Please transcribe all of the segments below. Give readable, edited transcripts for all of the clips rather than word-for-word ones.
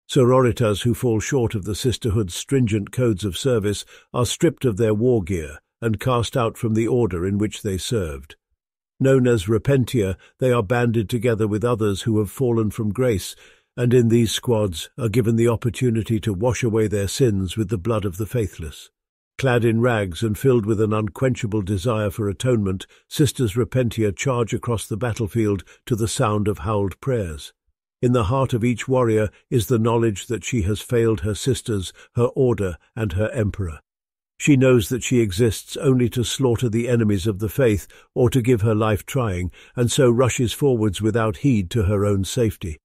Sororitas who fall short of the sisterhood's stringent codes of service are stripped of their war gear and cast out from the order in which they served. Known as Repentia, they are banded together with others who have fallen from grace, and in these squads are given the opportunity to wash away their sins with the blood of the faithless. Clad in rags and filled with an unquenchable desire for atonement, Sisters Repentia charge across the battlefield to the sound of howled prayers. In the heart of each warrior is the knowledge that she has failed her sisters, her order, and her emperor. She knows that she exists only to slaughter the enemies of the faith or to give her life trying, and so rushes forwards without heed to her own safety.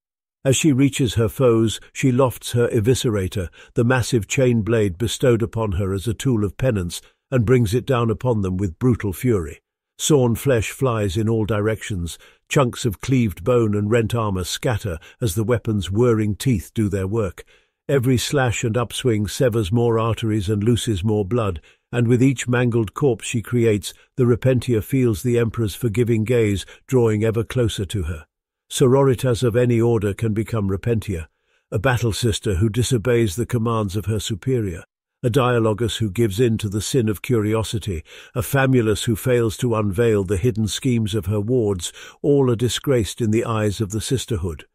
As she reaches her foes, she lofts her eviscerator, the massive chain blade bestowed upon her as a tool of penance, and brings it down upon them with brutal fury. Sawn flesh flies in all directions, chunks of cleaved bone and rent armor scatter as the weapon's whirring teeth do their work. Every slash and upswing severs more arteries and looses more blood, and with each mangled corpse she creates, the Repentia feels the Emperor's forgiving gaze drawing ever closer to her. Sororitas of any order can become Repentia, a battle sister who disobeys the commands of her superior, a dialogus who gives in to the sin of curiosity, a famulus who fails to unveil the hidden schemes of her wards. All are disgraced in the eyes of the sisterhood.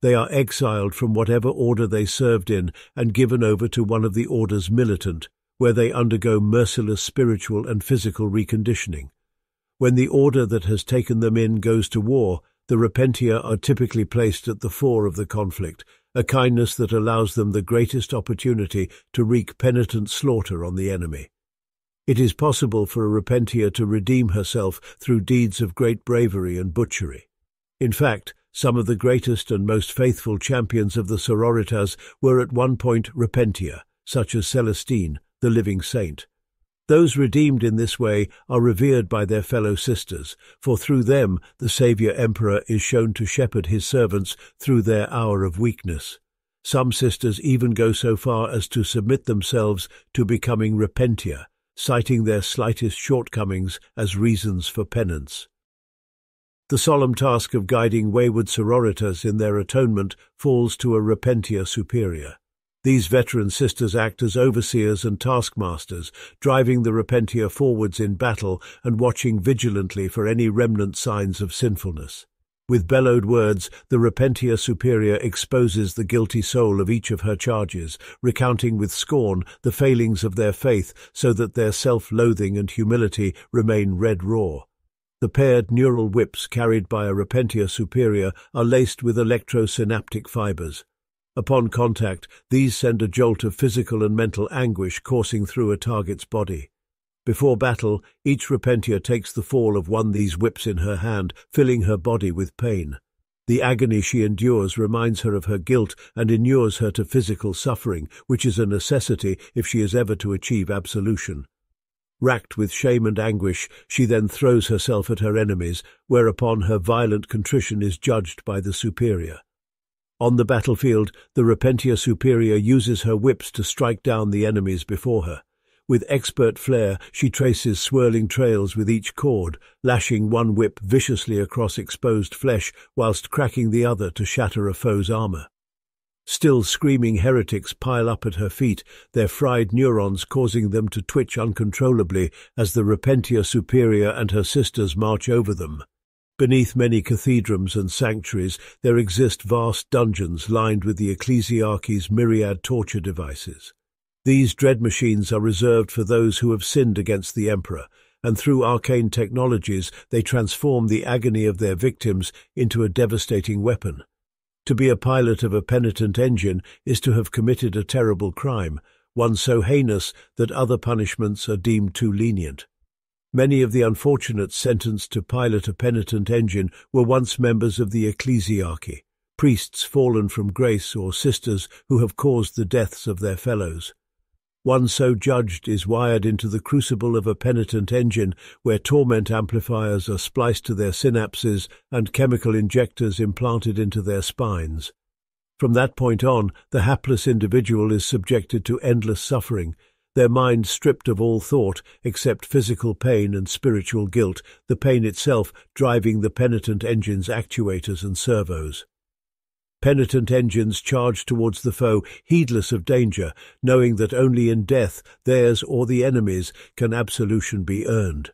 They are exiled from whatever order they served in and given over to one of the orders militant, where they undergo merciless spiritual and physical reconditioning. When the order that has taken them in goes to war, the Repentia are typically placed at the fore of the conflict, a kindness that allows them the greatest opportunity to wreak penitent slaughter on the enemy. It is possible for a Repentia to redeem herself through deeds of great bravery and butchery. In fact, some of the greatest and most faithful champions of the Sororitas were at one point Repentia, such as Celestine, the living saint. Those redeemed in this way are revered by their fellow sisters, for through them the Saviour Emperor is shown to shepherd his servants through their hour of weakness. Some sisters even go so far as to submit themselves to becoming Repentia, citing their slightest shortcomings as reasons for penance. The solemn task of guiding wayward sororitas in their atonement falls to a Repentia superior. These veteran sisters act as overseers and taskmasters, driving the Repentia forwards in battle and watching vigilantly for any remnant signs of sinfulness. With bellowed words, the Repentia superior exposes the guilty soul of each of her charges, recounting with scorn the failings of their faith so that their self-loathing and humility remain red raw. The paired neural whips carried by a Repentia superior are laced with electrosynaptic fibers. Upon contact, these send a jolt of physical and mental anguish coursing through a target's body. Before battle, each Repentia takes the fall of one these whips in her hand, filling her body with pain. The agony she endures reminds her of her guilt and inures her to physical suffering, which is a necessity if she is ever to achieve absolution. Racked with shame and anguish, she then throws herself at her enemies, whereupon her violent contrition is judged by the superior. On the battlefield, the Repentia superior uses her whips to strike down the enemies before her. With expert flair, she traces swirling trails with each cord, lashing one whip viciously across exposed flesh whilst cracking the other to shatter a foe's armor. Still screaming heretics pile up at her feet, their fried neurons causing them to twitch uncontrollably as the Repentia superior and her sisters march over them. Beneath many cathedrals and sanctuaries there exist vast dungeons lined with the ecclesiarchy's myriad torture devices. These dread machines are reserved for those who have sinned against the Emperor, and through arcane technologies they transform the agony of their victims into a devastating weapon. To be a pilot of a penitent engine is to have committed a terrible crime, one so heinous that other punishments are deemed too lenient. Many of the unfortunates sentenced to pilot a penitent engine were once members of the ecclesiarchy, priests fallen from grace or sisters who have caused the deaths of their fellows. One so judged is wired into the crucible of a penitent engine where torment amplifiers are spliced to their synapses and chemical injectors implanted into their spines. From that point on, the hapless individual is subjected to endless suffering, their mind stripped of all thought except physical pain and spiritual guilt, the pain itself driving the penitent engine's actuators and servos. Penitent engines charge towards the foe, heedless of danger, knowing that only in death, theirs or the enemy's, can absolution be earned.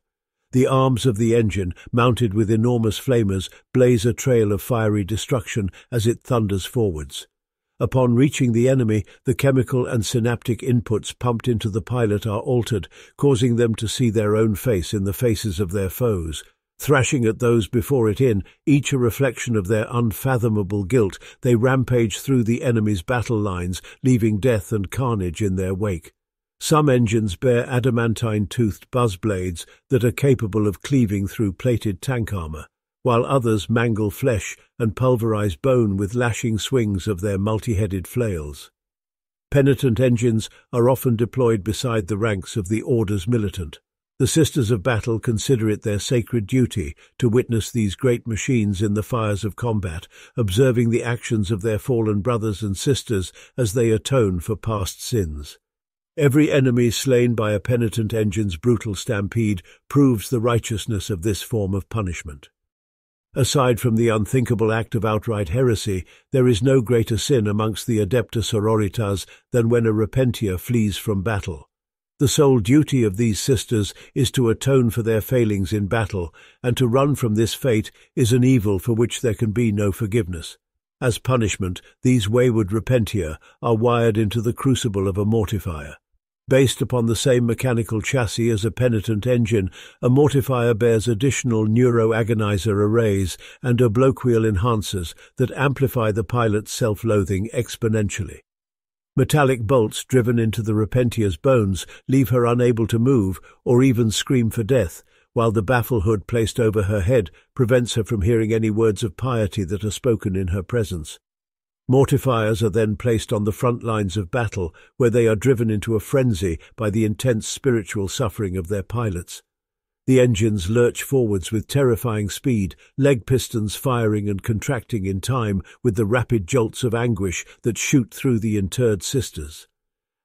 The arms of the engine, mounted with enormous flamers, blaze a trail of fiery destruction as it thunders forwards. Upon reaching the enemy, the chemical and synaptic inputs pumped into the pilot are altered, causing them to see their own face in the faces of their foes. Thrashing at those before it in, each a reflection of their unfathomable guilt, they rampage through the enemy's battle lines, leaving death and carnage in their wake. Some engines bear adamantine-toothed buzz blades that are capable of cleaving through plated tank armor, while others mangle flesh and pulverize bone with lashing swings of their multi-headed flails. Penitent engines are often deployed beside the ranks of the Orders Militant. The Sisters of Battle consider it their sacred duty to witness these great machines in the fires of combat, observing the actions of their fallen brothers and sisters as they atone for past sins. Every enemy slain by a penitent engine's brutal stampede proves the righteousness of this form of punishment. Aside from the unthinkable act of outright heresy, there is no greater sin amongst the Adepta Sororitas than when a Repentia flees from battle. The sole duty of these sisters is to atone for their failings in battle, and to run from this fate is an evil for which there can be no forgiveness. As punishment, these wayward Repentia are wired into the crucible of a mortifier. Based upon the same mechanical chassis as a penitent engine, a mortifier bears additional neuroagonizer arrays and obloquial enhancers that amplify the pilot's self-loathing exponentially. Metallic bolts driven into the Repentia's bones leave her unable to move or even scream for death, while the baffle hood placed over her head prevents her from hearing any words of piety that are spoken in her presence. Mortifiers are then placed on the front lines of battle, where they are driven into a frenzy by the intense spiritual suffering of their pilots. The engines lurch forwards with terrifying speed, leg pistons firing and contracting in time with the rapid jolts of anguish that shoot through the interred sisters.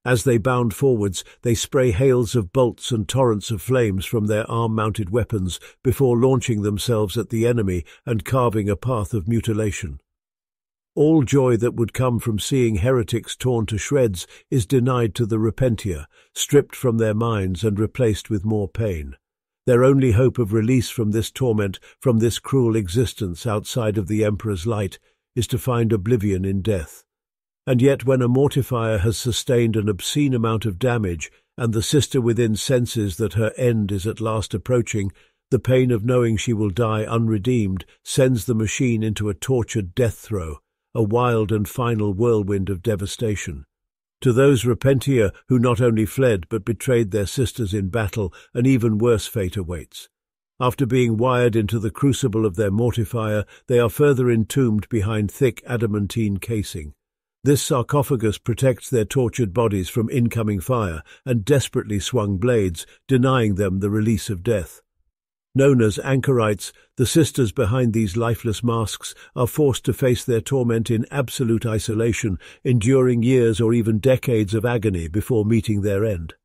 As they bound forwards, they spray hails of bolts and torrents of flames from their arm-mounted weapons before launching themselves at the enemy and carving a path of mutilation. All joy that would come from seeing heretics torn to shreds is denied to the Repentia, stripped from their minds and replaced with more pain. Their only hope of release from this torment, from this cruel existence outside of the Emperor's light, is to find oblivion in death. And yet when a mortifier has sustained an obscene amount of damage, and the sister within senses that her end is at last approaching, the pain of knowing she will die unredeemed sends the machine into a tortured death throe, a wild and final whirlwind of devastation. To those Repentia who not only fled but betrayed their sisters in battle, an even worse fate awaits. After being wired into the crucible of their mortifier, they are further entombed behind thick adamantine casing. This sarcophagus protects their tortured bodies from incoming fire and desperately swung blades, denying them the release of death. Known as anchorites, the sisters behind these lifeless masks are forced to face their torment in absolute isolation, enduring years or even decades of agony before meeting their end.